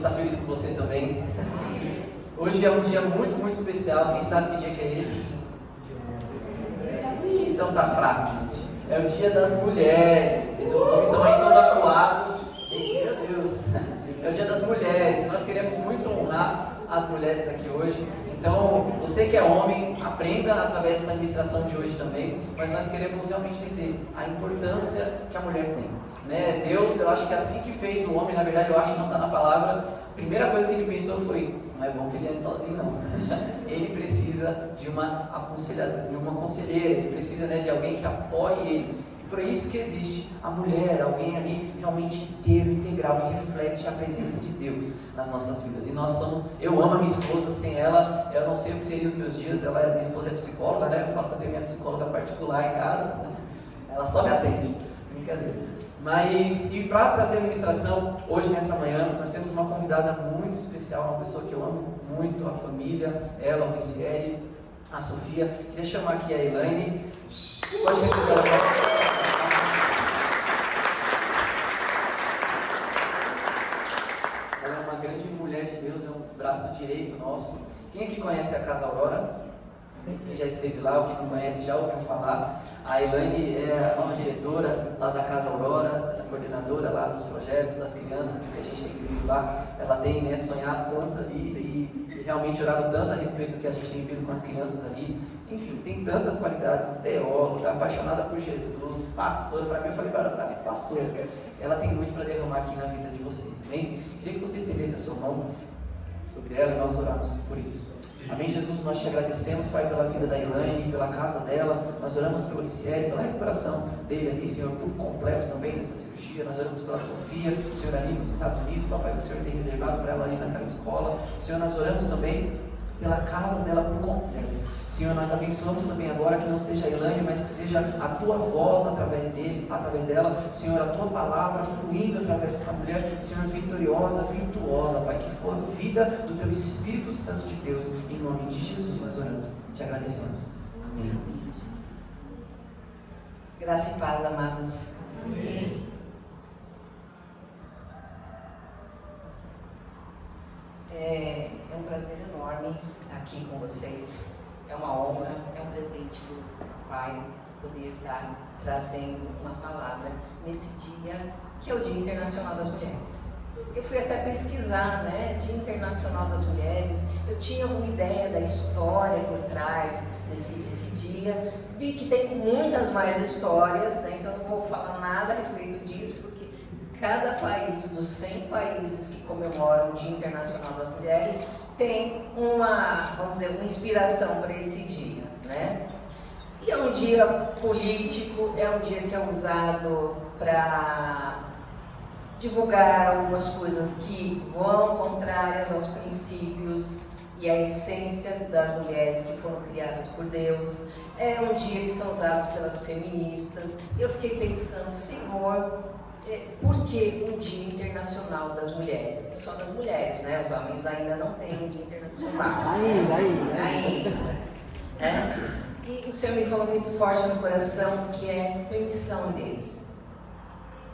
está feliz com você também. Hoje é um dia muito, muito especial. Quem sabe que dia que é esse? Então tá fraco, gente. É o dia das mulheres, entendeu? Os homens estão aí todo acuados. Gente, meu Deus. É o dia das mulheres. Nós queremos muito honrar as mulheres aqui hoje. Então, você que é homem, aprenda através dessa ministração de hoje também. Mas nós queremos realmente dizer a importância que a mulher tem, né? Deus, eu acho que assim que fez o homem, na verdade eu acho que não está na palavra, a primeira coisa que ele pensou foi: não é bom que ele ande sozinho não. Ele precisa de uma conselheira, ele precisa, né, de alguém que apoie ele. E por isso que existe a mulher, alguém ali realmente inteiro, integral, que reflete a presença de Deus nas nossas vidas. E nós somos, eu amo a minha esposa, sem ela eu não sei o que seriam os meus dias. Minha esposa é psicóloga, né? Eu falo que eu tenho minha psicóloga particular em casa, ela só me atende, brincadeira. Mas, e para trazer a ministração, hoje nessa manhã, nós temos uma convidada muito especial, uma pessoa que eu amo muito, a família, ela, o Luciele, a Sofia. Queria chamar aqui a Elaine. Pode receber ela. Ela é uma grande mulher de Deus, é um braço direito nosso. Quem aqui conhece a Casa Aurora? Quem já esteve lá, ou quem não conhece já ouviu falar. A Elaine é a nova diretora lá da Casa Aurora, a coordenadora lá dos projetos, das crianças que a gente tem vivido lá. Ela tem, né, sonhado tanto ali e realmente orado tanto a respeito do que a gente tem vivido com as crianças ali. Enfim, tem tantas qualidades, teóloga, apaixonada por Jesus, pastora. Para mim, eu falei para ela, pastora. Ela tem muito para derramar aqui na vida de vocês, amém? Queria que você estendesse a sua mão sobre ela e nós oramos por isso. Amém, Jesus, nós te agradecemos, Pai, pela vida da Elaine, pela casa dela. Nós oramos pelo Luciele, pela recuperação dele ali, Senhor, por completo também nessa cirurgia. Nós oramos pela Sofia, Senhor, ali nos Estados Unidos, Papai, que o Senhor tem reservado para ela ali naquela escola. Senhor, nós oramos também pela casa dela por completo. Senhor, nós abençoamos também agora que não seja a Elaine, mas que seja a Tua voz através dela, Senhor, a Tua palavra fluindo através dessa mulher, Senhor, vitoriosa, virtuosa, Pai, que for a vida do Teu Espírito Santo de Deus, em nome de Jesus nós oramos, te agradecemos, amém. Graça e paz, amados. Amém. É um prazer enorme estar aqui com vocês. É uma honra, é um presente do Pai poder estar trazendo uma palavra nesse dia, que é o Dia Internacional das Mulheres. Eu fui até pesquisar, né, Dia Internacional das Mulheres. Eu tinha uma ideia da história por trás desse dia. Vi que tem muitas mais histórias, né, então não vou falar nada a respeito disso, porque cada país, dos 100 países que comemoram o Dia Internacional das Mulheres, tem uma, vamos dizer, uma inspiração para esse dia, né? E é um dia político, é um dia que é usado para divulgar algumas coisas que vão contrárias aos princípios e à essência das mulheres que foram criadas por Deus. É um dia que são usados pelas feministas. Eu fiquei pensando, Senhor, por que um Dia Internacional das Mulheres? Só das mulheres, né? Os homens ainda não têm um Dia Internacional. Ainda. Né? E o Senhor me falou muito forte no coração que é permissão dele.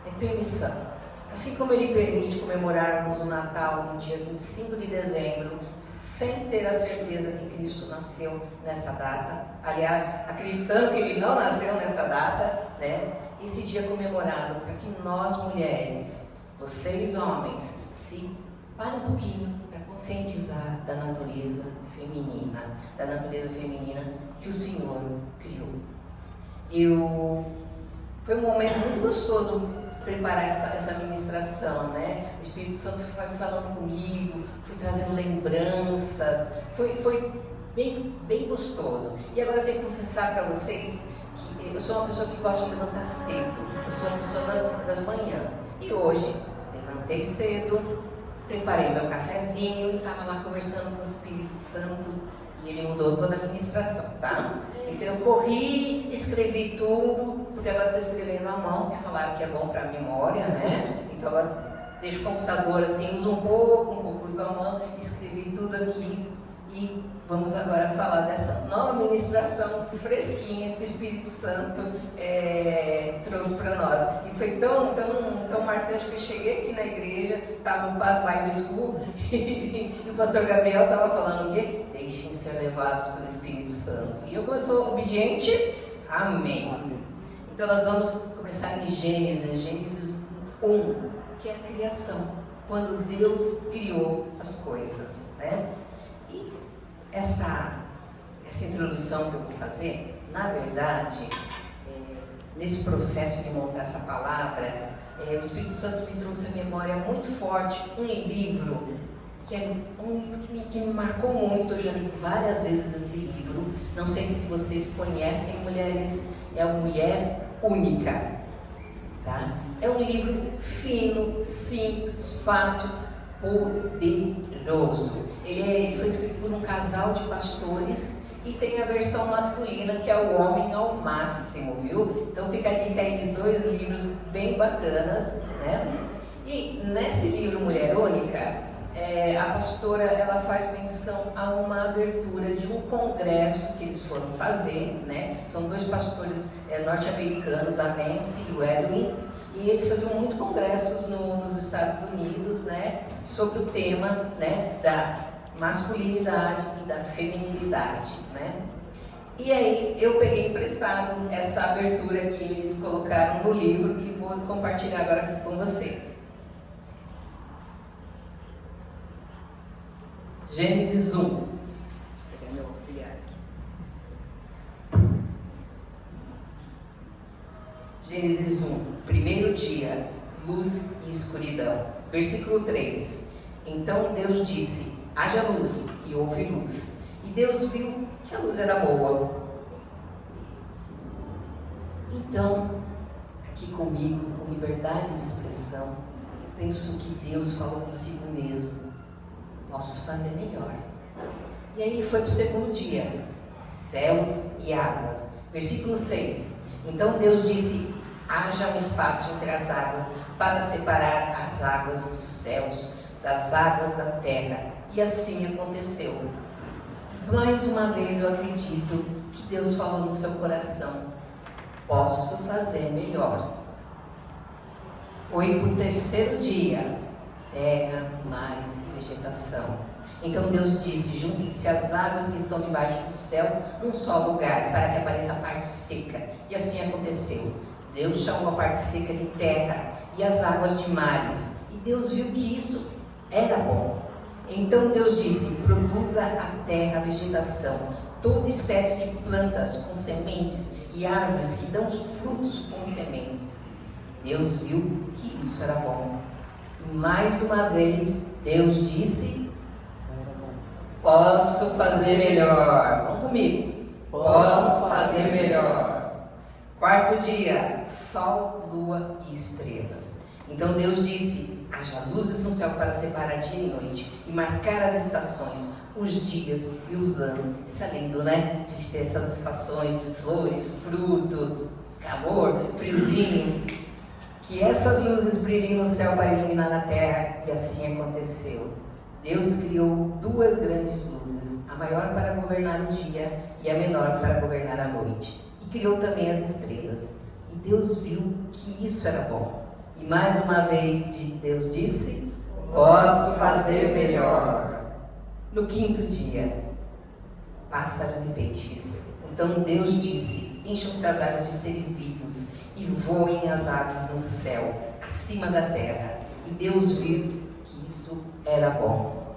É permissão. Assim como Ele permite comemorarmos o Natal no dia 25 de dezembro, sem ter a certeza que Cristo nasceu nessa data, aliás, acreditando que Ele não nasceu nessa data, né? Esse dia é comemorado para que nós mulheres, vocês homens, se parem um pouquinho para conscientizar da natureza feminina que o Senhor criou. Foi um momento muito gostoso preparar essa ministração, né? O Espírito Santo foi falando comigo, fui trazendo lembranças, foi bem gostoso. E agora eu tenho que confessar para vocês que eu sou uma pessoa que gosta de levantar cedo, eu sou uma pessoa das manhãs. E hoje, levantei cedo, preparei meu cafezinho e estava lá conversando com o Espírito Santo e ele mudou toda a ministração, tá? Então eu corri, escrevi tudo, porque agora estou escrevendo à mão, que falaram que é bom para a memória, né? Então agora deixo o computador assim, uso um pouco uso a mão, escrevi tudo aqui e vamos agora falar dessa nova ministração fresquinha que o Espírito Santo trouxe para nós. E foi tão marcante que eu cheguei aqui na igreja estava quase Bible School e o pastor Gabriel estava falando o quê? Deixem ser levados pelo Espírito Santo. E eu sou obediente, amém. Então nós vamos começar em Gênesis 1, que é a criação, quando Deus criou as coisas, né? E essa introdução que eu vou fazer, na verdade, nesse processo de montar essa palavra, o Espírito Santo me trouxe a memória muito forte um livro, que é um livro que me marcou muito. Eu já li várias vezes esse livro. Não sei se vocês conhecem, mulheres, é a Mulher Única, tá? É um livro fino, simples, fácil, poderoso. Ele foi escrito por um casal de pastores e tem a versão masculina, que é O Homem ao Máximo, viu? Então fica a dica aí de 2 livros bem bacanas, né? E nesse livro Mulher Única, a pastora ela faz menção a uma abertura de um congresso que eles foram fazer, né? São 2 pastores norte-americanos, a Nancy e o Edwin, e eles faziam muitos congressos nos Estados Unidos, né? Sobre o tema, né, da masculinidade e da feminilidade, né? E aí eu peguei emprestado essa abertura que eles colocaram no livro e vou compartilhar agora com vocês. Gênesis 1. Vou pegar meu auxiliar aqui. Gênesis 1, primeiro dia, luz e escuridão. Versículo 3. Então Deus disse: haja luz, e houve luz. E Deus viu que a luz era boa. Então, aqui comigo, com liberdade de expressão, penso que Deus falou consigo mesmo: posso fazer melhor. E aí foi para o segundo dia, céus e águas. Versículo 6. Então Deus disse: haja um espaço entre as águas, para separar as águas dos céus das águas da terra. E assim aconteceu. Mais uma vez eu acredito que Deus falou no seu coração: posso fazer melhor. Foi para o terceiro dia, terra, mares e vegetação. Então Deus disse: juntem-se as águas que estão debaixo do céu num só lugar, para que apareça a parte seca. E assim aconteceu. Deus chamou a parte seca de terra e as águas de mares. E Deus viu que isso era bom. Então Deus disse: produza a terra a vegetação, toda espécie de plantas com sementes e árvores que dão frutos com sementes. Deus viu que isso era bom. E mais uma vez Deus disse: posso fazer melhor. Vamos comigo. Posso fazer melhor. Quarto dia, sol, lua e estrelas. Então Deus disse: haja luzes no céu para separar dia e noite e marcar as estações, os dias e os anos. Isso é lindo, né? A gente tem essas estações, flores, frutos, calor, friozinho. Que essas luzes brilhem no céu para iluminar a terra. E assim aconteceu. Deus criou 2 grandes luzes, a maior para governar o dia e a menor para governar a noite. E criou também as estrelas. E Deus viu que isso era bom. E mais uma vez Deus disse: posso fazer melhor. No quinto dia, pássaros e peixes. Então Deus disse: encham-se as águas de seres vivos e voem as aves no céu, acima da terra. E Deus viu que isso era bom.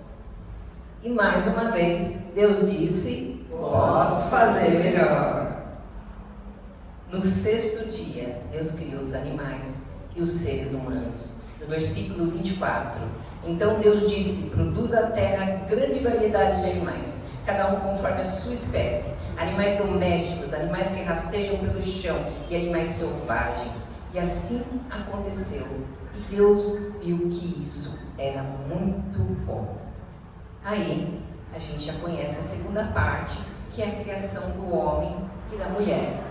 E mais uma vez Deus disse: posso fazer melhor. No sexto dia, Deus criou os animais e os seres humanos. No versículo 24. Então Deus disse: produza a terra grande variedade de animais, cada um conforme a sua espécie, animais domésticos, animais que rastejam pelo chão e animais selvagens. E assim aconteceu. E Deus viu que isso era muito bom. Aí a gente já conhece a segunda parte, que é a criação do homem e da mulher.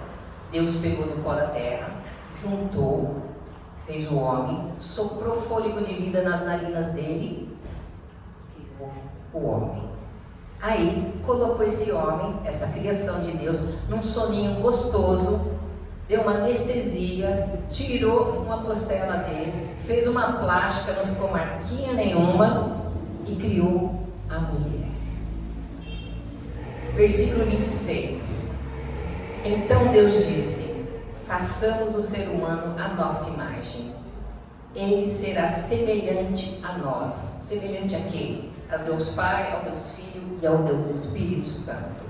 Deus pegou do pó da terra, juntou, fez o homem, soprou fôlego de vida nas narinas dele e criou o homem. Aí colocou esse homem, essa criação de Deus, num soninho gostoso, deu uma anestesia, tirou uma costela dele, fez uma plástica, não ficou marquinha nenhuma e criou a mulher. Versículo 26. Então Deus disse: façamos o ser humano à nossa imagem. Ele será semelhante a nós. Semelhante a quem? Ao Deus Pai, ao Deus Filho e ao Deus Espírito Santo.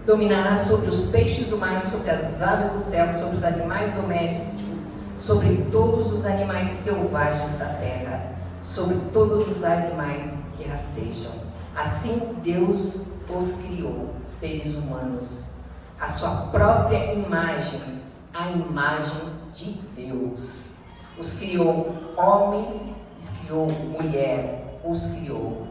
Dominará sobre os peixes do mar, sobre as aves do céu, sobre os animais domésticos, sobre todos os animais selvagens da terra, sobre todos os animais que rastejam. Assim Deus os criou, seres humanos, a sua própria imagem, a imagem de Deus. Os criou homem, os criou mulher, os criou.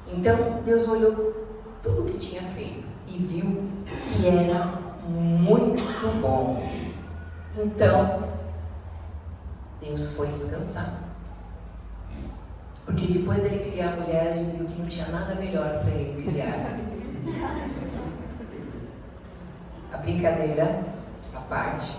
Então Deus olhou tudo o que tinha feito e viu que era muito bom. Então Deus foi descansar, porque depois dele criar a mulher, ele viu que não tinha nada melhor para ele criar. A brincadeira à parte,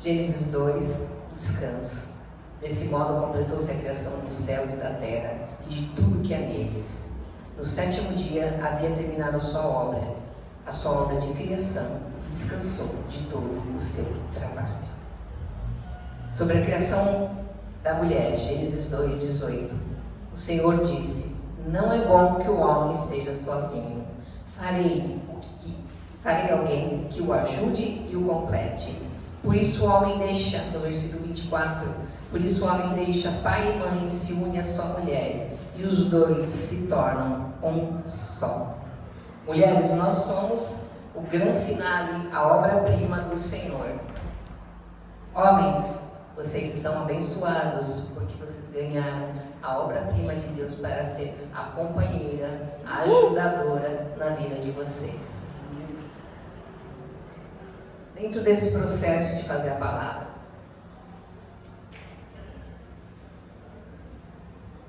Gênesis 2, descanso. Desse modo completou-se a criação dos céus e da terra e de tudo que há neles. No sétimo dia havia terminado a sua obra de criação, e descansou de todo o seu trabalho. Sobre a criação da mulher, Gênesis 2, 18. O Senhor disse: não é bom que o homem esteja sozinho. Farei alguém que o ajude e o complete. Por isso o homem deixa, no versículo 24, por isso o homem deixa pai e mãe, se une à sua mulher, e os dois se tornam um só. Mulheres, nós somos o grande finale, a obra-prima do Senhor. Homens, vocês são abençoados, porque vocês ganharam a obra-prima de Deus para ser a companheira, a ajudadora na vida de vocês. Dentro desse processo de fazer a palavra,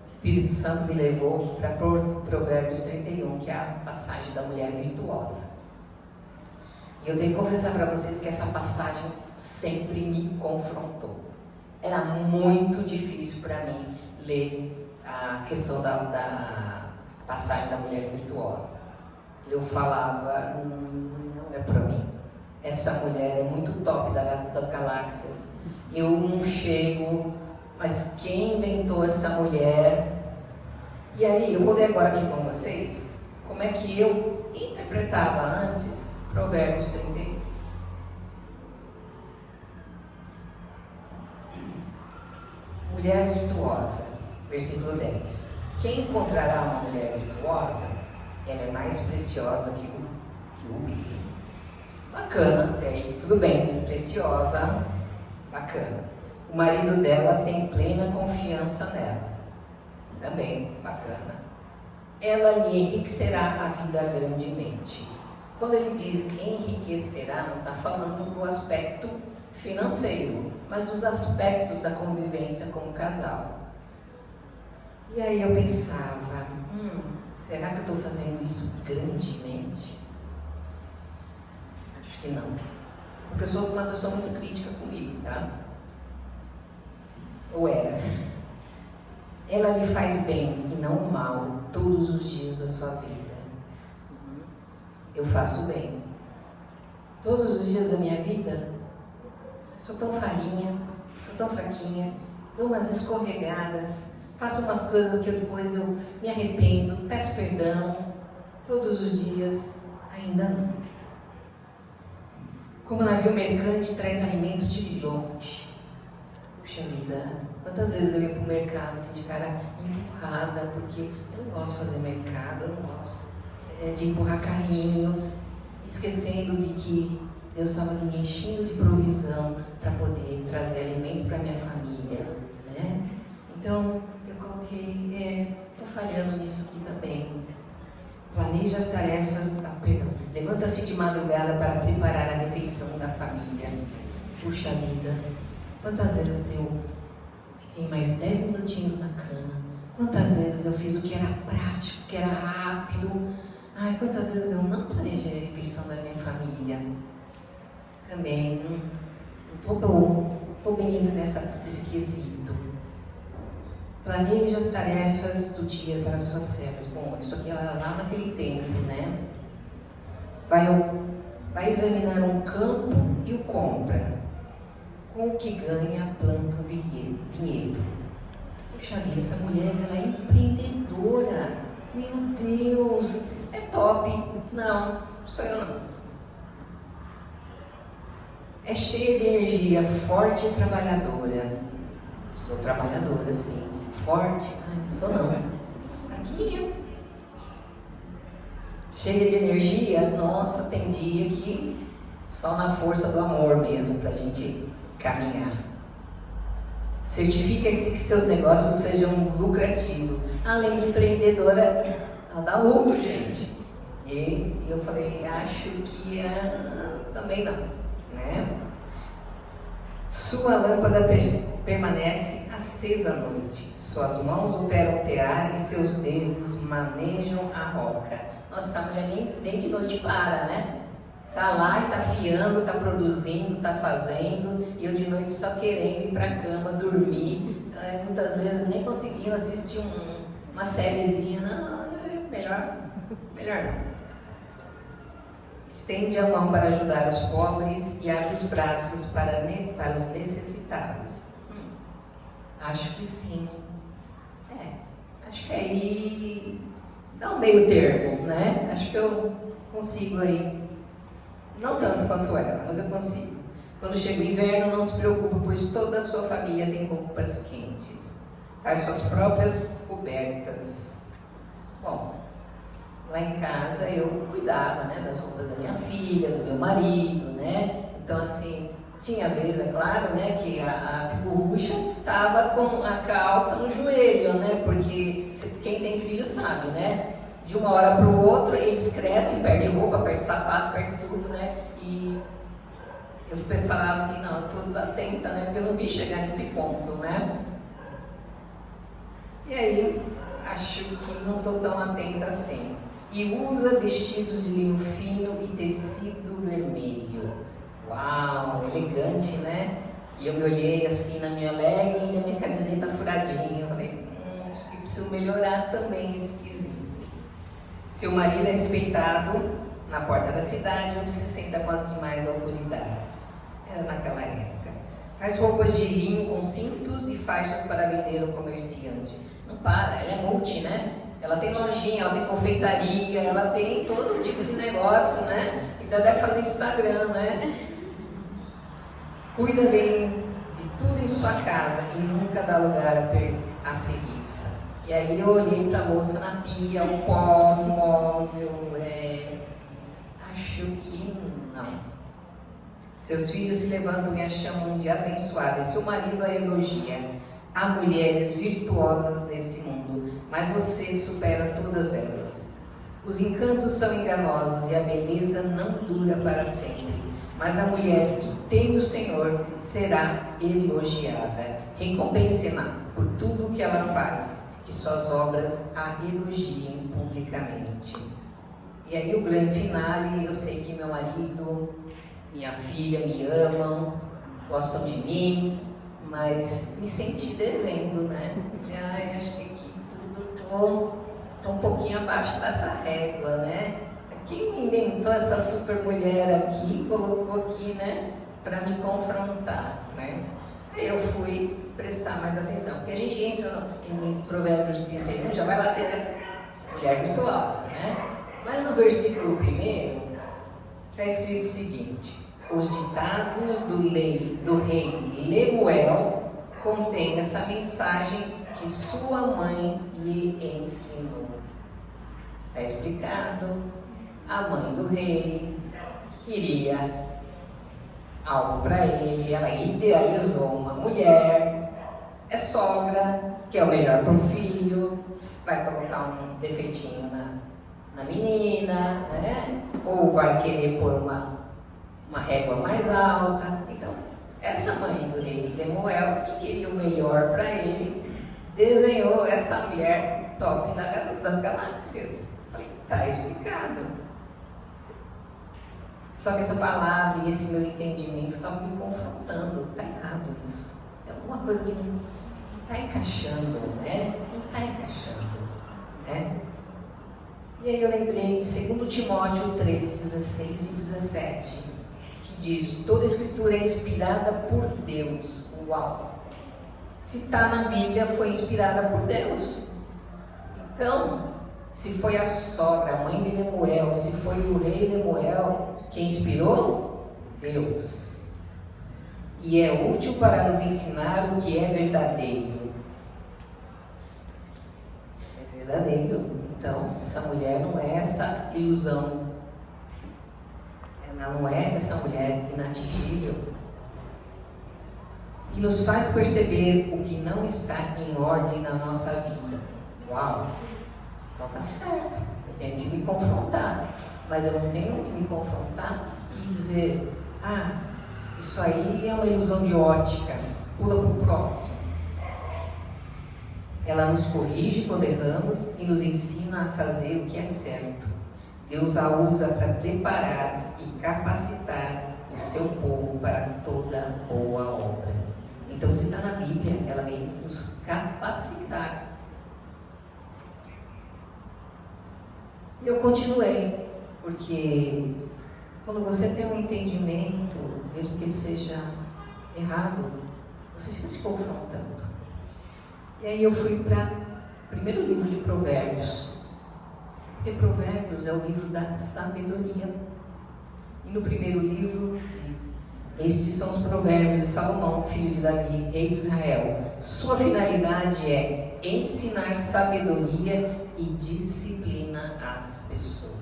o Espírito Santo me levou para Provérbios 31, que é a passagem da mulher virtuosa. E eu tenho que confessar para vocês que essa passagem sempre me confrontou. Era muito difícil para mim ler a questão da passagem da mulher virtuosa. Eu falava, não é para mim. Essa mulher é muito top das galáxias. Eu não chego, mas quem inventou essa mulher? E aí, eu vou ler agora aqui com vocês como é que eu interpretava antes Provérbios 31. Mulher virtuosa, versículo 10. Quem encontrará uma mulher virtuosa, ela é mais preciosa que o rubis. Bacana, até aí, tudo bem, preciosa, bacana. O marido dela tem plena confiança nela, também, bacana. Ela lhe enriquecerá a vida grandemente. Quando ele diz enriquecerá, não está falando do aspecto financeiro, mas dos aspectos da convivência como casal. E aí eu pensava, será que eu estou fazendo isso grandemente? Acho que não, porque eu sou uma pessoa muito crítica comigo, tá? Ou era. Ela lhe faz bem e não mal todos os dias da sua vida. Eu faço bem todos os dias da minha vida. Sou tão farinha, sou tão fraquinha, dou umas escorregadas, faço umas coisas que depois eu me arrependo, peço perdão todos os dias, ainda não. Como navio mercante traz alimento de longe. Puxa vida, quantas vezes eu ia para o mercado assim de cara empurrada, porque eu não gosto de fazer mercado, eu não gosto de empurrar carrinho, esquecendo de que Deus estava me enchendo de provisão para poder trazer alimento para minha família, né? Então eu coloquei, estou falhando nisso aqui também. Planeja as tarefas, levanta-se de madrugada para preparar a refeição da família. Puxa vida, quantas vezes eu fiquei mais 10 minutinhos na cama, quantas vezes eu fiz o que era prático, o que era rápido, quantas vezes eu não planejei a refeição da minha família. também não estou bom, estou bem nesse quesito. Planeje as tarefas do dia para suas servas. Bom, isso aqui era lá naquele tempo, né? Vai examinar um campo e o compra. Com o que ganha, planta um vinhedo. Puxa vida, essa mulher, ela é empreendedora. Meu Deus, é top. Não, sou eu não. É cheia de energia, forte e trabalhadora. Sou trabalhadora, sim. Forte? Ai, sou não. Aqui eu. Cheia de energia? Nossa, tem dia que só na força do amor mesmo pra gente caminhar. Certifica que seus negócios sejam lucrativos. Além de empreendedora, ela dá lucro, gente. E eu falei, acho que também não, né? Sua lâmpada permanece acesa à noite. Suas mãos operam o tear e seus dedos manejam a roca. Nossa, essa mulher nem de noite para, né? Tá lá e tá afiando, tá produzindo, tá fazendo, e eu de noite só querendo ir pra cama, dormir. Muitas vezes nem conseguiam assistir uma sériezinha. Não, melhor não. Estende a mão para ajudar os pobres e abre os braços para os necessitados. Acho que sim. Acho que aí dá um meio termo, né? Acho que eu consigo aí. Não tanto quanto ela, mas eu consigo. Quando chega o inverno, não se preocupa, pois toda a sua família tem roupas quentes. Faz suas próprias cobertas. Bom, lá em casa eu cuidava, né, das roupas da minha filha, do meu marido, né? Então, assim, tinha vez, é claro, né, que a picuruxa estava com a calça no joelho, né? Porque quem tem filho sabe, né? De uma hora para o outro, eles crescem, perdem roupa, perdem sapato, perdem tudo, né? E eu falava assim, não, eu estou desatenta, né? Porque eu não vi chegar nesse ponto, né? E aí, acho que não estou tão atenta assim. E usa vestidos de linho fino e tecido vermelho. Uau, elegante, né? E eu me olhei assim na minha legging e na minha camiseta furadinha. Eu falei, acho que preciso melhorar também esse quesito. Seu marido é respeitado na porta da cidade, onde se senta com as demais autoridades. Era naquela época. Faz roupas de linho com cintos e faixas para vender ao comerciante. Não para, ela é multi, né? Ela tem lojinha, ela tem confeitaria, ela tem todo tipo de negócio, né? Ainda deve fazer Instagram, né? Cuida bem de tudo em sua casa e nunca dá lugar à preguiça. E aí eu olhei para a louça na pia, o pó, o móvel, acho que não. Seus filhos se levantam e a chamam de abençoada, e seu marido a elogia. Há mulheres virtuosas nesse mundo, mas você supera todas elas. Os encantos são enganosos e a beleza não dura para sempre. Mas a mulher que teme o Senhor será elogiada. Recompense-na por tudo o que ela faz, que suas obras a elogiem publicamente. E aí o grande finale, eu sei que meu marido, minha filha me amam, gostam de mim, mas me senti devendo, né? Ai, acho que aqui tudo estou um pouquinho abaixo dessa régua, né? Quem inventou essa super mulher aqui, colocou aqui, né? Para me confrontar, né? Aí eu fui prestar mais atenção, porque a gente entra em Provérbios 31, já vai lá dentro, mulher virtuosa, né? Mas no versículo 1, está escrito o seguinte: os ditados do rei Lemuel contêm essa mensagem que sua mãe lhe ensinou. Está explicado. A mãe do rei queria algo para ele, ela idealizou uma mulher, é sogra, quer o melhor para o filho, vai colocar um defeitinho na menina, né? Ou vai querer pôr uma régua mais alta. Então, essa mãe do rei Lemuel, que queria o melhor para ele, desenhou essa mulher top das galáxias. Falei, tá explicado. Só que essa palavra e esse meu entendimento estavam me confrontando. Está errado isso. É alguma coisa que não está encaixando, né? Não está encaixando, né? E aí eu lembrei de 2 Timóteo 3, 16 e 17, que diz: toda a escritura é inspirada por Deus. Uau! Se está na Bíblia, foi inspirada por Deus. Então, se foi a sogra, a mãe de Lemuel, se foi o rei Lemuel, quem inspirou? Deus. E é útil para nos ensinar o que é verdadeiro. É verdadeiro. Então, essa mulher não é essa ilusão. Ela não é essa mulher inatingível. E nos faz perceber o que não está em ordem na nossa vida. Uau! Não está certo. Eu tenho que me confrontar. Mas eu não tenho que me confrontar e dizer: ah, isso aí é uma ilusão de ótica, pula para o próximo. Ela nos corrige quando erramos e nos ensina a fazer o que é certo. Deus a usa para preparar e capacitar o seu povo para toda boa obra. Então, se está na Bíblia, ela vem nos capacitar. E eu continuei, porque quando você tem um entendimento, mesmo que ele seja errado, você fica se confrontando. E aí eu fui para o primeiro livro de Provérbios, porque Provérbios é o livro da sabedoria. E no primeiro livro diz: estes são os provérbios de Salomão, filho de Davi, rei de Israel. Sua finalidade é ensinar sabedoria e disciplina às pessoas,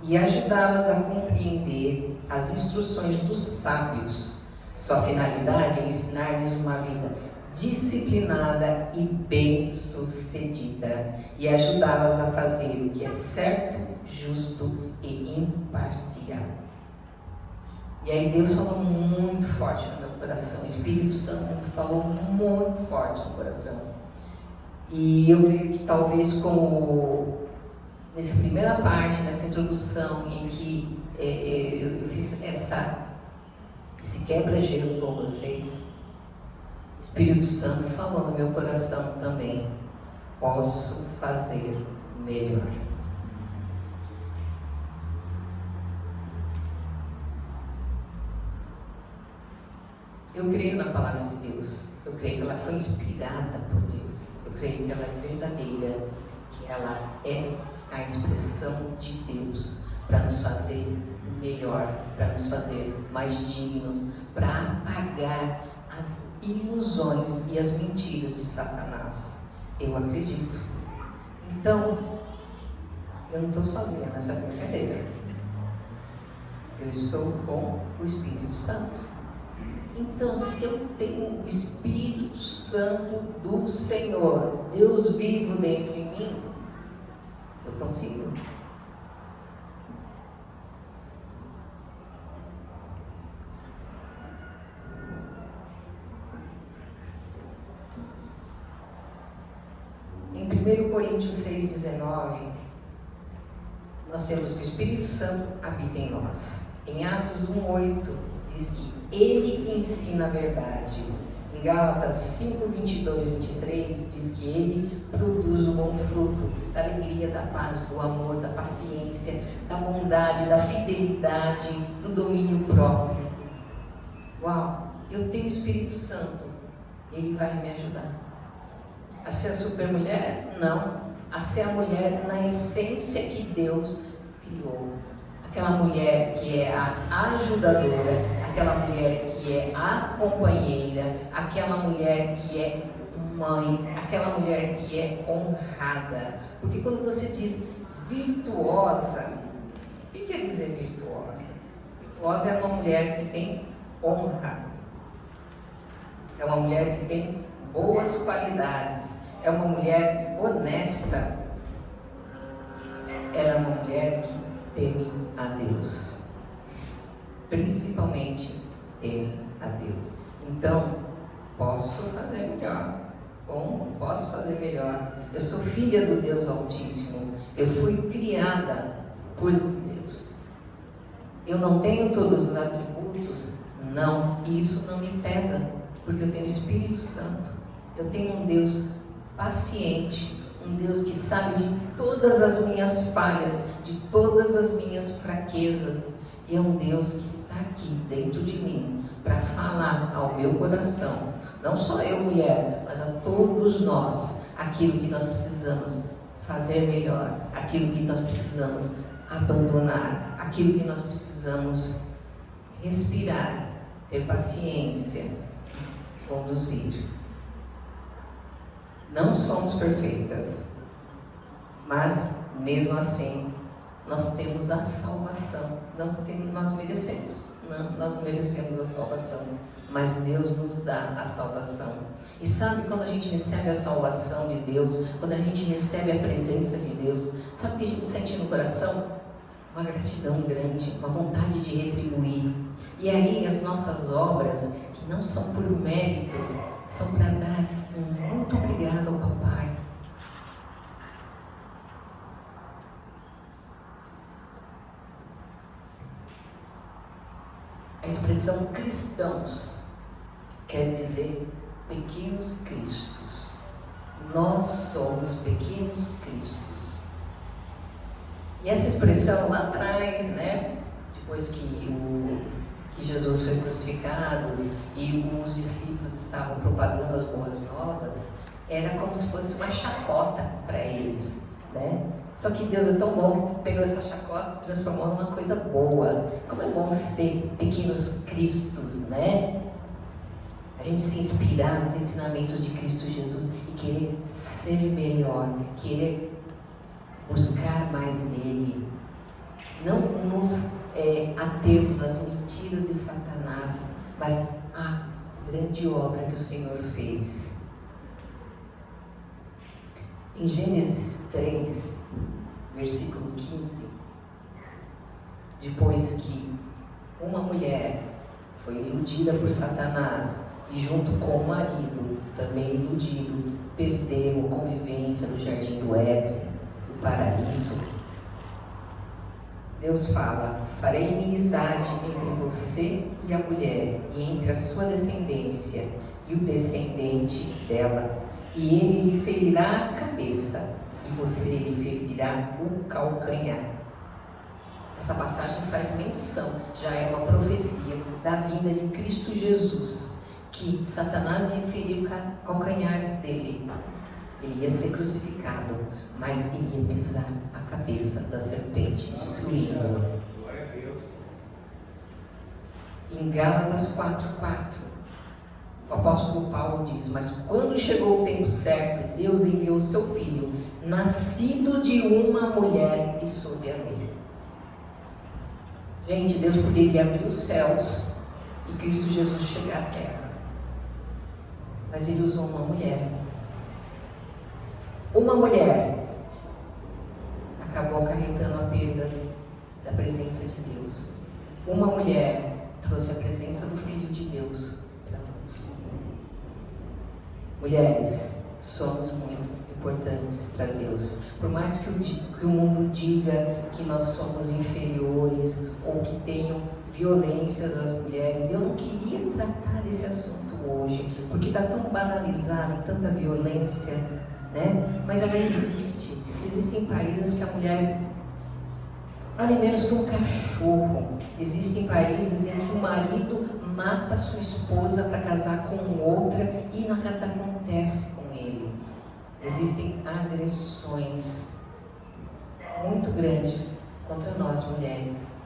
e ajudá-las a compreender as instruções dos sábios. Sua finalidade é ensinar-lhes uma vida disciplinada e bem-sucedida, e ajudá-las a fazer o que é certo, justo e imparcial. E aí Deus falou muito forte no meu coração, o Espírito Santo falou muito forte no coração. E eu creio que talvez como nessa primeira parte, nessa introdução, em que eu fiz esse quebra-gelo com vocês, o Espírito Santo falou no meu coração também: posso fazer melhor. Eu creio na palavra de Deus, eu creio que ela foi inspirada por Deus, eu creio que ela é verdadeira, que ela é a expressão de Deus para nos fazer melhor, para nos fazer mais digno, para apagar as ilusões e as mentiras de Satanás. Eu acredito. Então, eu não estou sozinha nessa brincadeira. Eu estou com o Espírito Santo. Então, se eu tenho o Espírito Santo do Senhor, Deus vivo dentro de mim, eu consigo. Em 1 Coríntios 6,19, nós temos que o Espírito Santo habita em nós. Em Atos 1,8, diz que Ele ensina a verdade. Em Gálatas 5, 22 e 23, diz que Ele produz o bom fruto da alegria, da paz, do amor, da paciência, da bondade, da fidelidade, do domínio próprio. Uau! Eu tenho o Espírito Santo. Ele vai me ajudar. A ser a supermulher? Não. A ser a mulher na essência que Deus criou. Aquela mulher que é a ajudadora, aquela mulher que é a companheira, aquela mulher que é mãe, aquela mulher que é honrada. Porque quando você diz virtuosa, o que quer dizer virtuosa? Virtuosa é uma mulher que tem honra, é uma mulher que tem boas qualidades, é uma mulher honesta, ela é uma mulher que teme a Deus, principalmente teme a Deus. Então, posso fazer melhor. Como posso fazer melhor? Eu sou filha do Deus Altíssimo, eu fui criada por Deus. Eu não tenho todos os atributos? Não, e isso não me pesa, porque eu tenho o Espírito Santo. Eu tenho um Deus paciente, um Deus que sabe de todas as minhas falhas, de todas as minhas fraquezas. E é um Deus que está aqui dentro de mim para falar ao meu coração, não só eu, mulher, mas a todos nós, aquilo que nós precisamos fazer melhor, aquilo que nós precisamos abandonar, aquilo que nós precisamos respirar, ter paciência, conduzir. Não somos perfeitas, mas mesmo assim nós temos a salvação, não porque nós merecemos, não, nós não merecemos a salvação, mas Deus nos dá a salvação. E sabe quando a gente recebe a salvação de Deus, quando a gente recebe a presença de Deus, sabe o que a gente sente no coração? Uma gratidão grande, uma vontade de retribuir. E aí as nossas obras, que não são por méritos, são para dar um muito obrigado ao Papai. A expressão cristãos quer dizer pequenos cristos. Nós somos pequenos cristos. E essa expressão lá atrás, né, depois que Jesus foi crucificado e os discípulos estavam propagando as boas novas, era como se fosse uma chacota para eles, né? Só que Deus é tão bom que pegou essa chacota e transformou numa coisa boa. Como é bom ser pequenos cristos, né? A gente se inspirar nos ensinamentos de Cristo Jesus e querer ser melhor, querer buscar mais nele. Não nos atermos às mentiras de Satanás, mas à grande obra que o Senhor fez. Em Gênesis 3, versículo 15, depois que uma mulher foi iludida por Satanás e junto com o marido, também iludido, perdeu a convivência no jardim do Éden, do paraíso, Deus fala: farei inimizade entre você e a mulher, e entre a sua descendência e o descendente dela, e ele lhe ferirá a cabeça, e você lhe ferirá o calcanhar. Essa passagem faz menção, já é uma profecia da vinda de Cristo Jesus, que Satanás ia ferir o calcanhar dele. Ele ia ser crucificado, mas ele ia pisar a cabeça da serpente, destruindo-a. Glória a Deus. Em Gálatas 4:4, o apóstolo Paulo diz: mas quando chegou o tempo certo, Deus enviou o seu filho, nascido de uma mulher e sob a lei. Gente, Deus poderia abrir os céus e Cristo Jesus chegar à terra, mas ele usou uma mulher. Uma mulher acabou acarretando a perda da presença de Deus. Uma mulher trouxe a presença do Filho de Deus para nós. Mulheres, somos muito importantes para Deus. Por mais que o mundo diga que nós somos inferiores ou que tenham violências às mulheres, eu não queria tratar desse assunto hoje, porque está tão banalizado, tanta violência, né? Mas ela existe. Existem países que a mulher vale menos que um cachorro. Existem países em que o marido mata sua esposa para casar com outra e nada acontece com ele. Existem agressões muito grandes contra nós mulheres.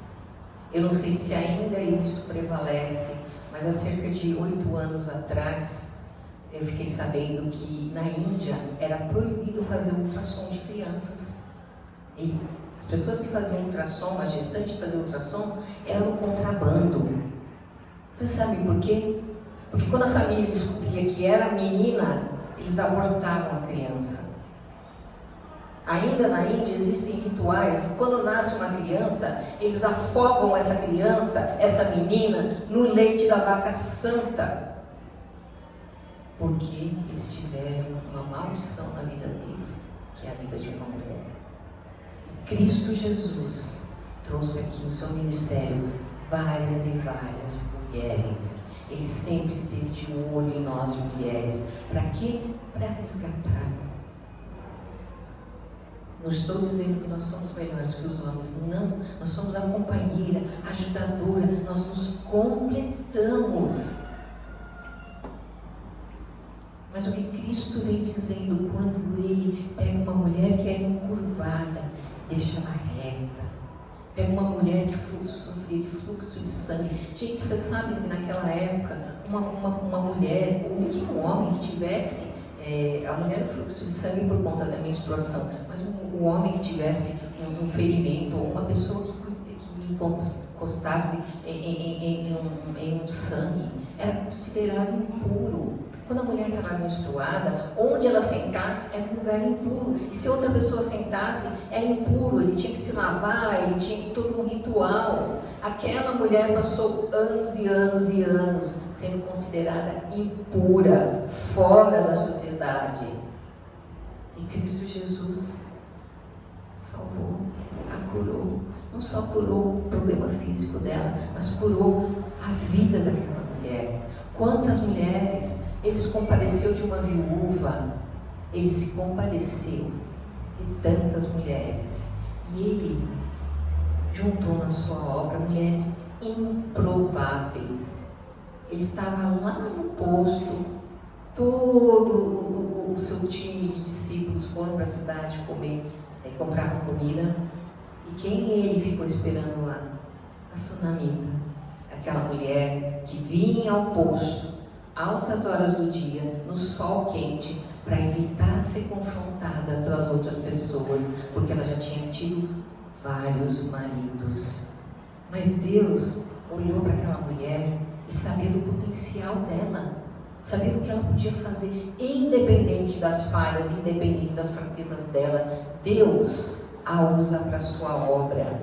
Eu não sei se ainda isso prevalece, mas há cerca de 8 anos atrás eu fiquei sabendo que na Índia era proibido fazer ultrassom de crianças. E as pessoas que faziam ultrassom, a gestante que fazia ultrassom, era um contrabando. Vocês sabem por quê? Porque quando a família descobria que era menina, eles abortavam a criança. Ainda na Índia existem rituais. Quando nasce uma criança, eles afogam essa criança, essa menina, no leite da vaca santa, porque eles tiveram uma maldição na vida deles, que é a vida de uma mulher. Cristo Jesus trouxe aqui no seu ministério várias e várias mulheres. Ele sempre esteve de olho em nós, mulheres. Para quê? Para resgatar. Não estou dizendo que nós somos melhores que os homens, não. Nós somos a companheira, a ajudadora, nós nos completamos. Mas o que Cristo vem dizendo quando Ele pega uma mulher que era encurvada, deixa ela reta. Pega uma mulher que sofria de fluxo de sangue. Gente, você sabe que naquela época, uma mulher, ou mesmo um homem que tivesse, a mulher o fluxo de sangue por conta da menstruação, mas um homem que tivesse um ferimento, ou uma pessoa que encostasse em um sangue, era considerado impuro. Quando a mulher estava menstruada, onde ela sentasse era um lugar impuro. E se outra pessoa sentasse, era impuro. Ele tinha que se lavar, ele tinha todo um ritual. Aquela mulher passou anos e anos e anos sendo considerada impura, fora da sociedade. E Cristo Jesus salvou, a curou. Não só curou o problema físico dela, mas curou a vida daquela mulher. Quantas mulheres... Ele se compadeceu de uma viúva, ele se compadeceu de tantas mulheres. E ele juntou na sua obra mulheres improváveis. Ele estava lá no posto, todo o seu time de discípulos foram para a cidade comprar comida. E quem ele ficou esperando lá? A Sunamita, aquela mulher que vinha ao poço altas horas do dia, no sol quente, para evitar ser confrontada pelas outras pessoas, porque ela já tinha tido vários maridos. Mas Deus olhou para aquela mulher e sabia do potencial dela, sabia do que ela podia fazer, independente das falhas, independente das fraquezas dela. Deus a usa para a sua obra,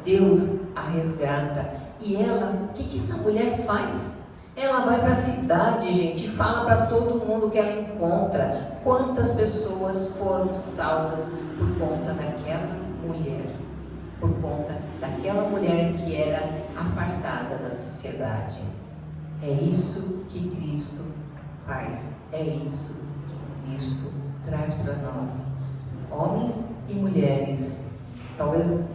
Deus a resgata. E ela, o que essa mulher faz? Ela vai para a cidade, gente, e fala para todo mundo que ela encontra. Quantas pessoas foram salvas por conta daquela mulher? Por conta daquela mulher que era apartada da sociedade. É isso que Cristo faz. É isso que Cristo traz para nós. Homens e mulheres. Talvez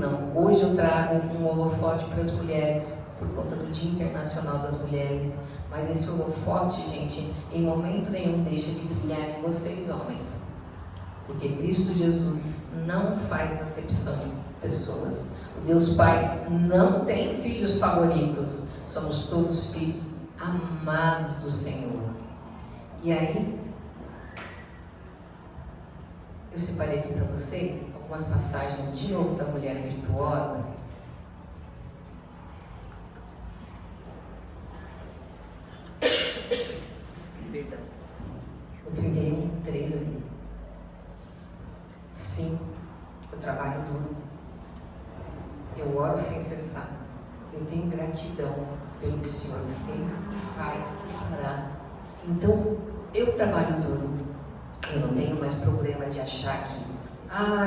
não. Hoje eu trago um holofote para as mulheres, por conta do Dia Internacional das Mulheres, mas esse holofote, gente, em momento nenhum deixa de brilhar em vocês, homens, porque Cristo Jesus não faz acepção de pessoas. O Deus Pai não tem filhos favoritos, somos todos filhos amados do Senhor. E aí, eu separei aqui para vocês algumas passagens de novo da mulher virtuosa. O 31:13. Sim, eu trabalho duro, eu oro sem cessar, eu tenho gratidão pelo que o Senhor fez e faz e fará. Então eu trabalho duro, eu não tenho mais problema de achar que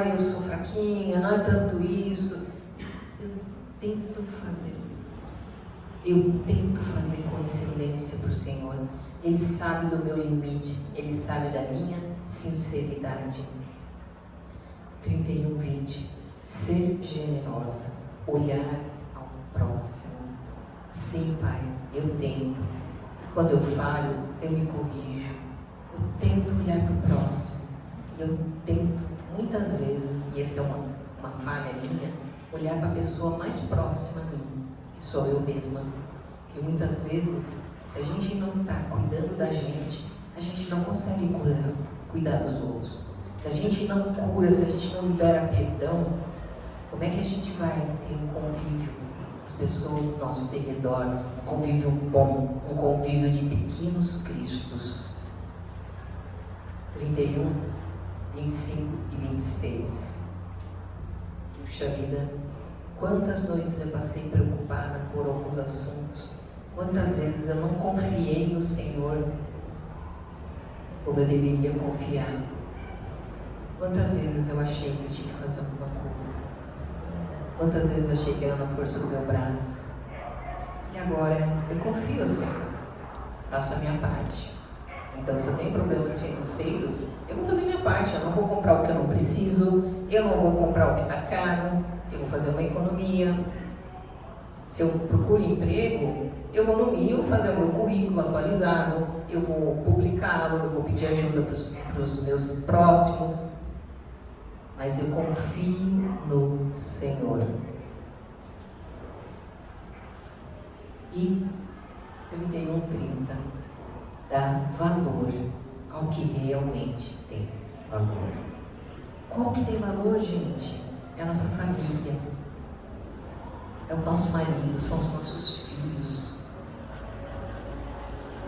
eu sou fraquinha, não é tanto isso. Eu tento fazer com excelência para o Senhor. Ele sabe do meu limite, Ele sabe da minha sinceridade. 31:20. Ser generosa, olhar ao próximo. Sim, Pai, eu tento. Quando eu falho, eu me corrijo. Eu tento olhar para o próximo. Eu tento, muitas vezes, e essa é uma falha minha, olhar para a pessoa mais próxima a mim, que sou eu mesma. Porque muitas vezes, se a gente não está cuidando da gente, a gente não consegue cuidar dos outros. Se a gente não cura, se a gente não libera perdão, como é que a gente vai ter um convívio com as pessoas do nosso derredor, um convívio bom, um convívio de pequenos cristos? 31, 25 e 26. Puxa vida, quantas noites eu passei preocupada por alguns assuntos. Quantas vezes eu não confiei no Senhor como eu deveria confiar. Quantas vezes eu achei que eu tinha que fazer alguma coisa Quantas vezes eu achei que era na força do meu braço. E agora eu confio, Senhor. Faço a minha parte. Então, se eu tenho problemas financeiros, eu vou fazer a minha parte. Eu não vou comprar o que eu não preciso. Eu não vou comprar o que está caro. Eu vou fazer uma economia. Se eu procuro emprego, eu vou no mínimo fazer o meu currículo atualizado. Eu vou publicá-lo. Eu vou pedir ajuda para os meus próximos. Mas eu confio no Senhor. E 31:30 dá valor ao que realmente tem valor. Qual que tem valor, gente? É a nossa família, é o nosso marido, são os nossos filhos.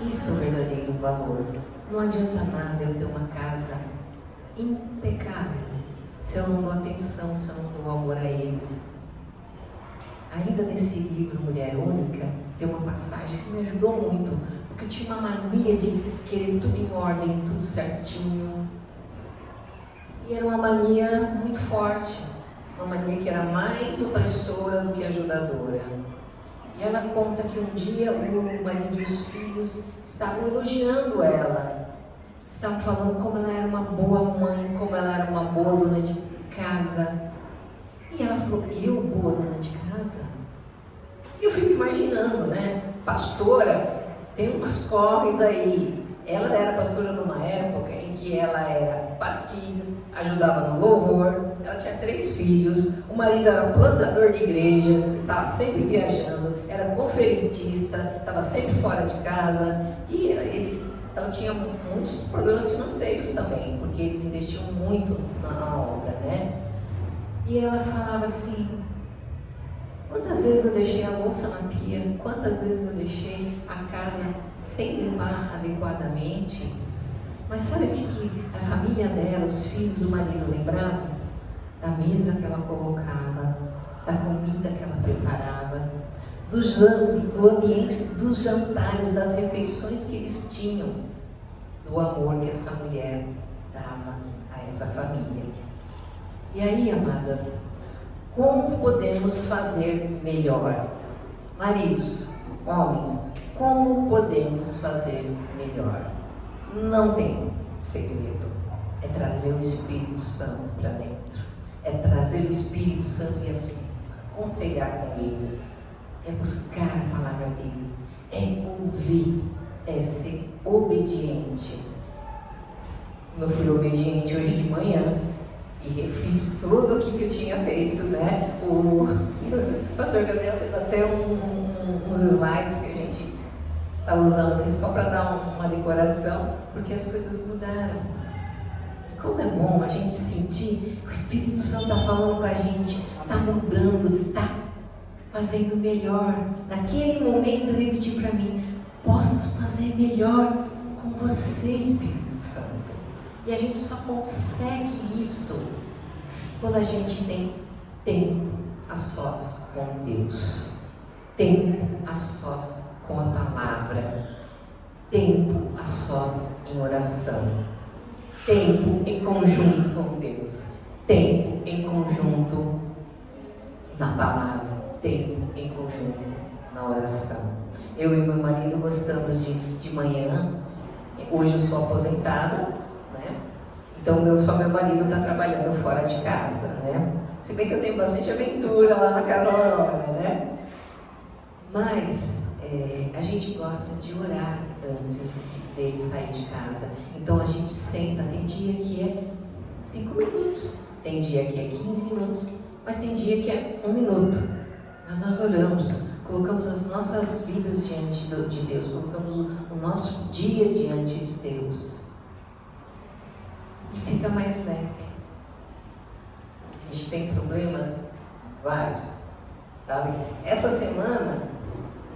Isso é o verdadeiro valor. Não adianta nada eu ter uma casa impecável se eu não dou atenção, se eu não dou amor a eles. Ainda nesse livro Mulher Única, tem uma passagem que me ajudou muito, porque eu tinha uma mania de querer tudo em ordem, tudo certinho. E era uma mania muito forte, uma mania que era mais opressora do que ajudadora. E ela conta que um dia o marido e os filhos estavam elogiando ela. Estavam falando como ela era uma boa mãe, como ela era uma boa dona de casa. E ela falou, eu boa dona de casa? Eu fico imaginando, né? Pastora, tem uns corres aí. Ela era pastora numa época em que ela era pasquines, ajudava no louvor, ela tinha 3 filhos, o marido era plantador de igrejas, estava sempre viajando, era conferentista, estava sempre fora de casa, e ela tinha muitos problemas financeiros também, porque eles investiam muito na obra, né? E ela falava assim, quantas vezes eu deixei a louça na pia, quantas vezes eu deixei a casa sem limpar adequadamente. Mas sabe o que a família dela, os filhos, o marido lembravam? Da mesa que ela colocava, da comida que ela preparava, do ambiente dos jantares, das refeições que eles tinham, do amor que essa mulher dava a essa família. E aí, amadas, como podemos fazer melhor? Maridos, homens, como podemos fazer melhor? Não tem segredo. É trazer o Espírito Santo para dentro. É trazer o Espírito Santo e se aconselhar com Ele. É buscar a palavra dEle. É ouvir. É ser obediente. Eu fui obediente hoje de manhã. E eu fiz tudo o que eu tinha feito, né? O pastor Gabriel fez até uns slides que a gente está usando assim, só para dar uma decoração, porque as coisas mudaram. E como é bom a gente sentir que o Espírito Santo está falando com a gente, está mudando, está fazendo melhor. Naquele momento eu repeti para mim, posso fazer melhor com você, Espírito Santo. E a gente só consegue isso quando a gente tem tempo a sós com Deus, tempo a sós com a palavra, tempo a sós em oração, tempo em conjunto com Deus, tempo em conjunto na palavra, tempo em conjunto na oração. Eu e meu marido gostamos de manhã, hoje eu sou aposentada, então, só meu marido está trabalhando fora de casa, né? Se bem que eu tenho bastante aventura lá na Casa Aurora, né? Mas a gente gosta de orar antes dele sair de casa. Então, a gente senta, tem dia que é 5 minutos, tem dia que é 15 minutos, mas tem dia que é 1 minuto. Mas nós oramos, colocamos as nossas vidas diante de Deus, colocamos o nosso dia diante de Deus. E fica mais leve. A gente tem problemas vários, sabe? Essa semana,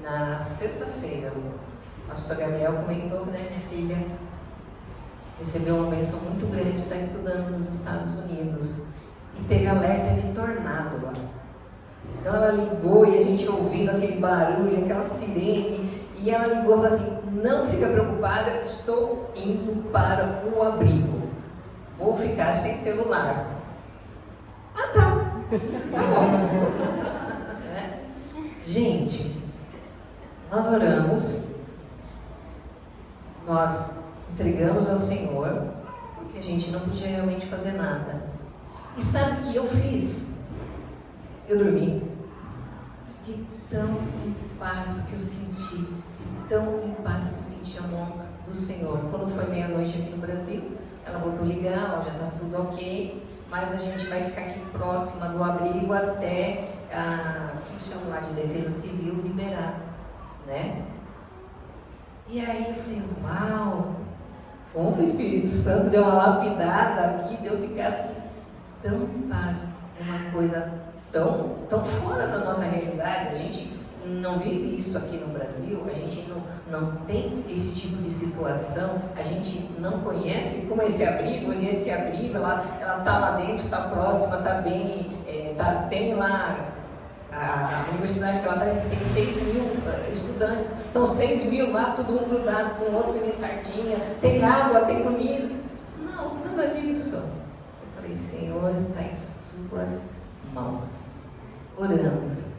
na sexta-feira, o pastor Gabriel comentou, né, minha filha recebeu uma bênção muito grande, está estudando nos Estados Unidos e teve alerta de tornado lá. Então ela ligou e a gente ouvindo aquele barulho, aquela sirene, e ela ligou e falou assim, não fica preocupada, estou indo para o abrigo. Vou ficar sem celular. Ah, tá. Tá bom. Né? Gente, nós oramos, nós entregamos ao Senhor, porque a gente não podia realmente fazer nada. E sabe o que eu fiz? Eu dormi. De tão em paz que eu senti, de tão em paz que eu senti a mão do Senhor. Quando foi meia-noite aqui no Brasil, ela voltou a ligar, ó, já está tudo ok, mas a gente vai ficar aqui próxima do abrigo até a, que chama lá de Defesa Civil, liberar, né? E aí eu falei, uau, como o Espírito Santo deu uma lapidada aqui, deu ficar assim, tão paz, uma coisa tão fora da nossa realidade. A gente não vive isso aqui no Brasil, a gente não tem esse tipo de situação, a gente não conhece como é esse abrigo, e esse abrigo, ela está lá dentro, está próxima, está bem, tem lá a universidade que ela está, tem 6.000 estudantes, então 6.000 lá, todo um grudado com o outro, nem sardinha, tem água, tem comida. Não, nada disso. Eu falei, Senhor, está em suas mãos. Oramos.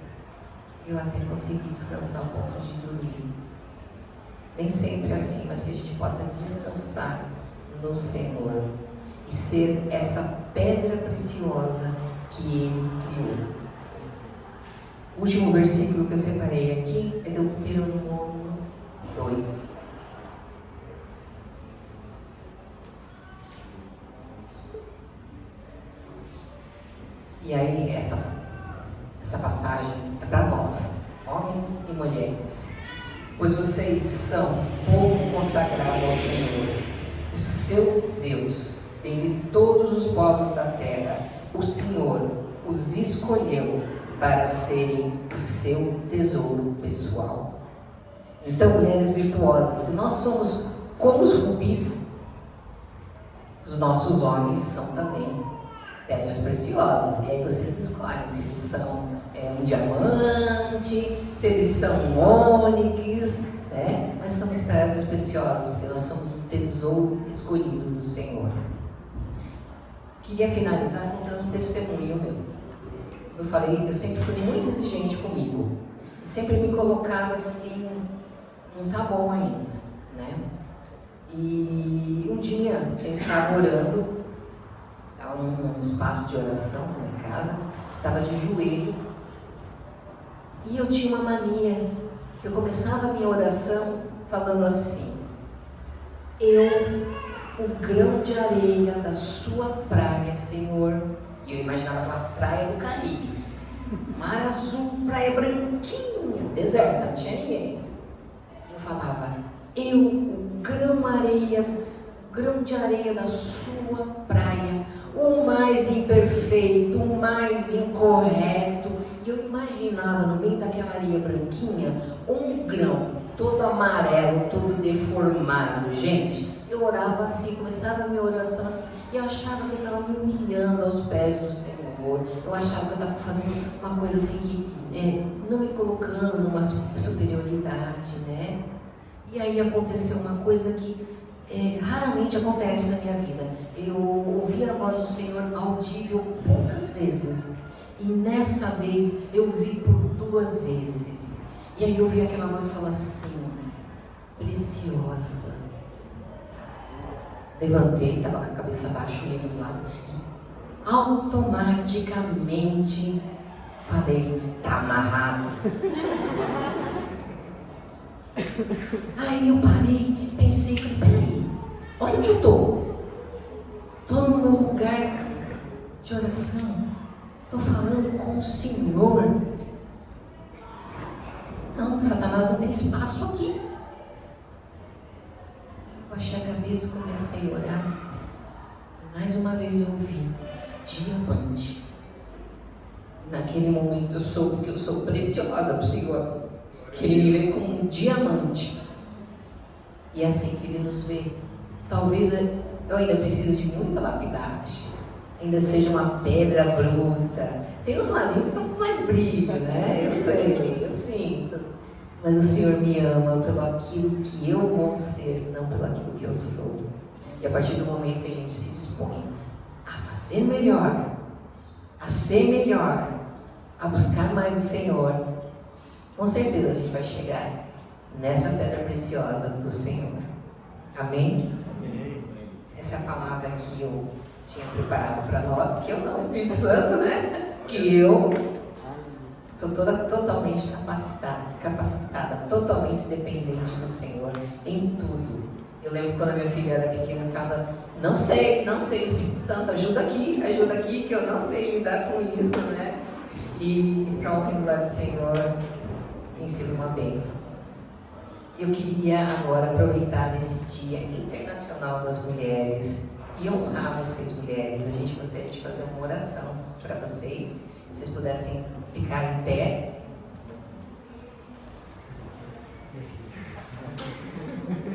Eu até consegui descansar ao ponto de dormir. Nem sempre é assim, mas que a gente possa descansar no Senhor e ser essa pedra preciosa que Ele criou. O último versículo que eu separei aqui é Deuteronômio 2. E aí essa passagem é para nós, homens e mulheres. Pois vocês são povo consagrado ao Senhor, o seu Deus, dentre todos os povos da terra. O Senhor os escolheu para serem o seu tesouro pessoal. Então, mulheres virtuosas, se nós somos como os rubis, os nossos homens são também pedras preciosas. E aí vocês escolhem se eles são um diamante, se eles são ônix, né? Mas somos pedras preciosas, porque nós somos o tesouro escolhido do Senhor. Queria finalizar contando um testemunho meu. Eu falei, eu sempre fui muito exigente comigo. E sempre me colocava assim, não tá bom ainda, né? E um dia eu estava orando, estava num espaço de oração na minha casa, estava de joelho, e eu tinha uma mania. Eu começava a minha oração falando assim: eu, o grão de areia da sua praia, Senhor. E eu imaginava uma praia do Caribe, mar azul, praia branquinha, deserta, não tinha ninguém. Eu falava, eu, o grão de areia da sua praia, o mais imperfeito, o mais incorreto. E eu imaginava no meio daquela areia branquinha, um grão todo amarelo, todo deformado. Gente, eu orava assim, começava a minha oração assim, e eu achava que eu estava me humilhando aos pés do Senhor. Eu achava que eu estava fazendo uma coisa assim que não me colocando numa superioridade, né? E aí aconteceu uma coisa que raramente acontece na minha vida. Eu ouvi a voz do Senhor audível poucas vezes, e nessa vez eu vi por 2 vezes. E aí eu ouvi aquela voz falar assim: preciosa. Levantei, estava com a cabeça baixa, olhei do lado, e automaticamente falei: tá amarrado. Aí eu parei, pensei, falei, peraí, olha onde eu estou. Estou no meu lugar de oração, estou falando com o Senhor. Não, Satanás não tem espaço aqui. Eu baixei a cabeça e comecei a orar. Mais uma vez eu ouvi: diamante. Naquele momento eu soube que eu sou preciosa para o Senhor, que Ele me vê como um diamante. E é assim que Ele nos vê. Talvez eu ainda precise de muita lapidagem, ainda seja uma pedra bruta. Tem os ladinhos que estão com mais brilho, né? Eu sei, eu sinto. Mas o Senhor me ama pelo aquilo que eu vou ser, não pelo aquilo que eu sou. E a partir do momento que a gente se dispõe a fazer melhor, a ser melhor, a buscar mais o Senhor, com certeza a gente vai chegar nessa pedra preciosa do Senhor. Amém? Essa é a palavra que eu tinha preparado para nós, que eu não, o Espírito Santo, né? Que eu sou totalmente capacitada, totalmente dependente do Senhor em tudo. Eu lembro quando a minha filha era pequena, eu ficava, não sei, Espírito Santo, ajuda aqui, que eu não sei lidar com isso, né? E para honra e glória do Senhor, tem sido uma bênção. Eu queria agora aproveitar nesse Dia Internacional das Mulheres e honrar vocês, mulheres. A gente gostaria de fazer uma oração para vocês, se vocês pudessem ficar em pé.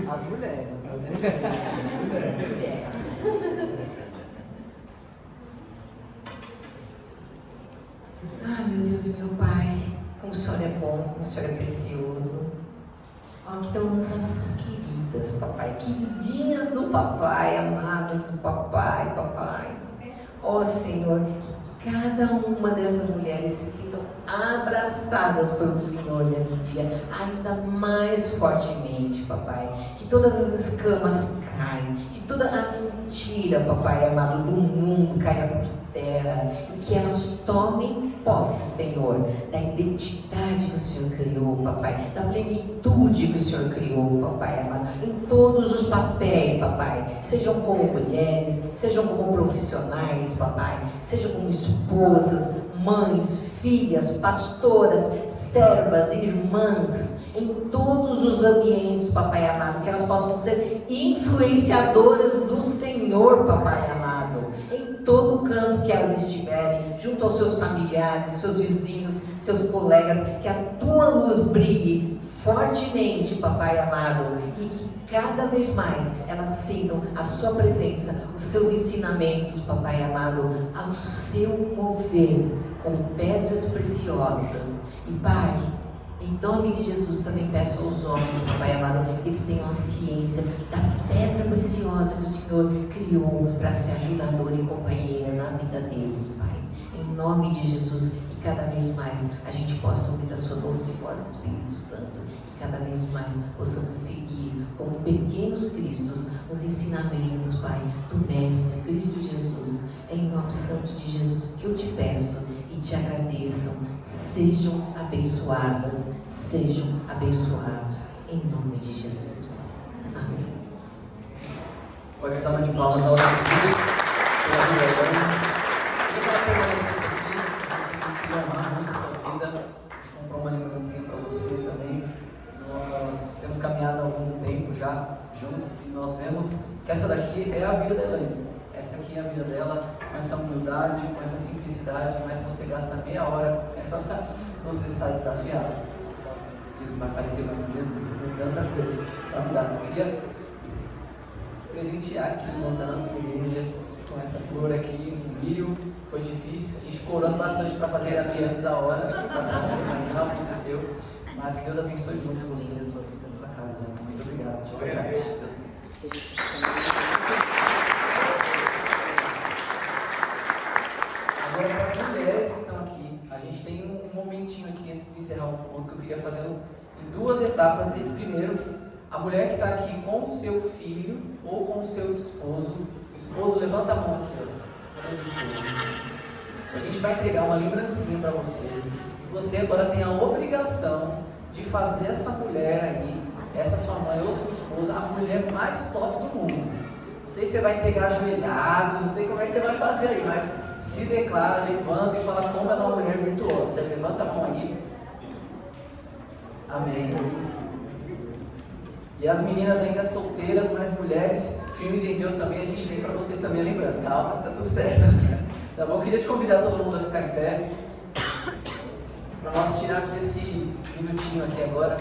As mulheres. Ah, meu Deus e meu Pai, como o Senhor é bom, como o Senhor é precioso. Aqui estão nossas queridas, papai, queridinhas do papai, amadas do papai. Ó Senhor, que cada uma dessas mulheres se sintam abraçadas pelo Senhor nesse dia, ainda mais fortemente, papai. Que todas as escamas caem, que toda a mentira, papai amado, do mundo caia por terra, e que elas tomem posse, Senhor, da identidade que o Senhor criou, papai, da plenitude que o Senhor criou, papai amado, em todos os papéis, papai, sejam como mulheres, sejam como profissionais, papai, sejam como esposas, mães, filhas, pastoras, servas, irmãs, em todos os ambientes, papai amado, que elas possam ser influenciadoras do Senhor, papai amado, em todo canto que elas estiverem, junto aos seus familiares, seus vizinhos, seus colegas, que a tua luz brilhe fortemente, papai amado, e que cada vez mais elas sintam a sua presença, os seus ensinamentos, papai amado, ao seu mover, como pedras preciosas. E Pai, em nome de Jesus, também peço aos homens, papai amado, que eles tenham a ciência da pedra preciosa que o Senhor criou para ser ajudadora e companheira na vida deles, Pai. Em nome de Jesus, que cada vez mais a gente possa ouvir a sua doce voz, Espírito Santo, que cada vez mais possamos seguir como pequenos cristos os ensinamentos, Pai, do Mestre Cristo Jesus. É em nome santo de Jesus que eu te peço e te agradeçam. Sejam abençoadas, sejam abençoados, em nome de Jesus. Amém. Pode salva de palmas ao Jesus. E para permanecer aqui, a gente queria amar muito a sua vida. A gente comprou uma lembrancinha para você também. Nós temos caminhado há algum tempo já juntos e nós vemos que essa daqui é a vida da Elaine. Essa aqui é a vida dela, com essa humildade, com essa simplicidade, mas você gasta meia hora com ela, você está desafiado. Você vai parecer mais Jesus, tem tanta coisa para mudar. Eu queria presentear aqui no nome da nossa igreja, com essa flor aqui, um lírio. Foi difícil, a gente ficou orando bastante para fazer aqui antes da hora, mas não aconteceu. Mas que Deus abençoe muito você, a sua vida, a sua casa. Né? Muito obrigado, de verdade. Agora, para as mulheres que estão aqui, a gente tem um momentinho aqui antes de encerrar o ponto que eu queria fazer em duas etapas. E primeiro, a mulher que está aqui com o seu filho ou com o seu esposo. O esposo, levanta a mão aqui, ó. Cadê os esposos? A gente vai entregar uma lembrancinha para você. E você agora tem a obrigação de fazer essa mulher aí, essa sua mãe ou sua esposa, a mulher mais top do mundo. Não sei se você vai entregar ajoelhado, não sei como é que você vai fazer aí, mas se declara, levanta e fala como ela é uma mulher virtuosa. Você levanta a mão aí. Amém. E as meninas ainda solteiras, mas mulheres firmes em Deus também, a gente tem para vocês também a lembrança. Calma, tá tudo certo. Tá bom? Eu queria te convidar todo mundo a ficar em pé, para nós tirarmos esse minutinho aqui agora,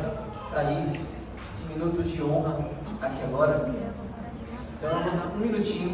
para isso, esse minuto de honra aqui agora. Então eu vou dar um minutinho